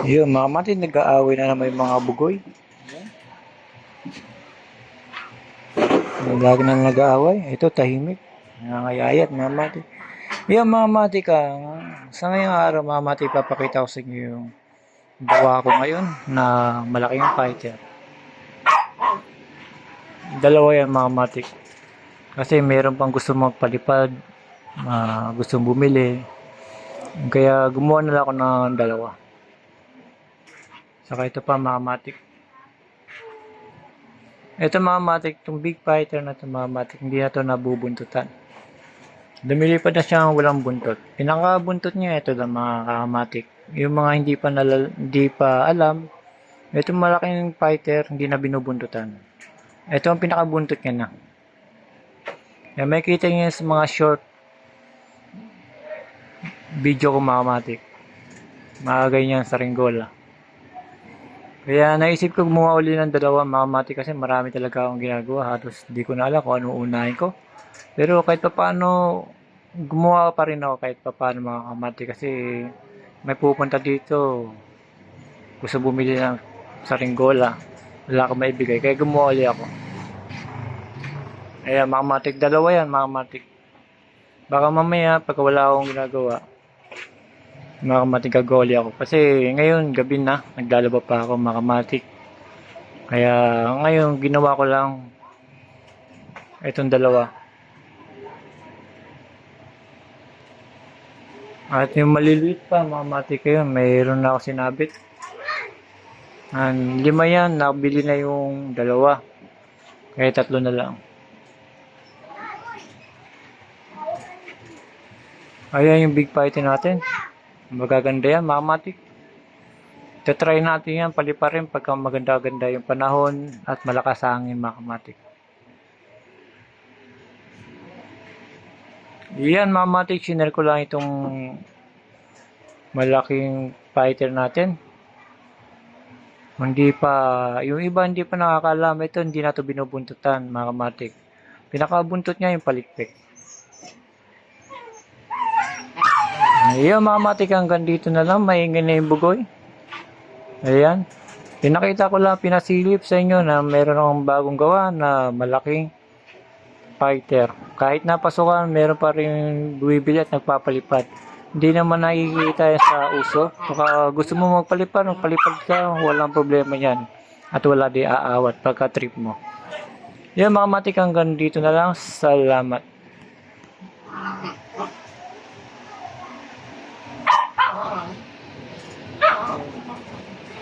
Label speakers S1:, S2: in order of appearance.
S1: Yun, mga mati, nag-aaway na naman yung mga bugoy. Lagi na nag-aaway. Ito, tahimik. Nangangayayat, mga mati. Yan, mga mati ka. Sa ngayong araw, mga mati, papakita ko sa inyo yung gawa ko ngayon na malaking fighter. Dalawa yan, mga mati. Kasi meron pang gusto magpalipad, gustong bumili. Kaya gumawa na lang ako ng dalawa. Saka ito pa, mga mati. Ito, mga matik, itong big fighter na ito, mga matik, hindi na ito nabubuntutan. Lumilipad na siya walang buntot. Pinakabuntot niya ito lang, mga kamatik. Yung mga hindi pa alam, itong malaking fighter hindi na binubuntutan. Ito ang pinakabuntot niya na. Yan, may kita niya sa mga short video ko, mga kamatik. Mga ganyan sa Ringgola. Kaya naisip ko gumawa uli ng dalawa, mga mati, kasi marami talaga akong ginagawa. Halos di ko na alam kung ano unahin ko. Pero kahit papaano, gumawa pa rin ako kahit papaano, mga kamati, kasi may pupunta dito. Gusto bumili ng sa Ringgola. Wala akong maibigay, kaya gumawa uli ako. Ayan, mga matik, dalawa yan, mga matik. Baka mamaya, pagka wala akong ginagawa, mga kamatik, gagawa uli ako. Kasi ngayon, gabi na, naglalaba pa ako, mga kamatik. Kaya ngayon, ginawa ko lang itong dalawa. At yung maliliit pa, mga matik yun, mayroon na ako sinabit. 5 yan, nakabili na yung dalawa. Kaya 3 na lang. Ayan yung big fighter natin. Magaganda yan, mga matik. Try natin yan, paliparin pagka maganda-ganda yung panahon at malakas ang hangin, mga kamatik. Yan, mga matik, sinare ko lang itong malaking fighter natin. Hindi pa, yung iba hindi pa nakakaalam, ito hindi na ito binubuntutan, mga kamatik. Pinakabuntot niya yung palikpik. Ayan, mga matik, hanggang dito na lang, maingay na yung bugoy. Ayan. Pinakita ko lang, pinasilip sa inyo na meron akong bagong gawa na malaking fighter. Kahit napasukan, meron pa rin bumibili at nagpapalipad. Hindi naman nakikita yan sa uso. Kung gusto mo magpalipad ka, walang problema yan. At wala di aawat pagka trip mo. Yan, mga matik, hanggang dito na lang. Salamat.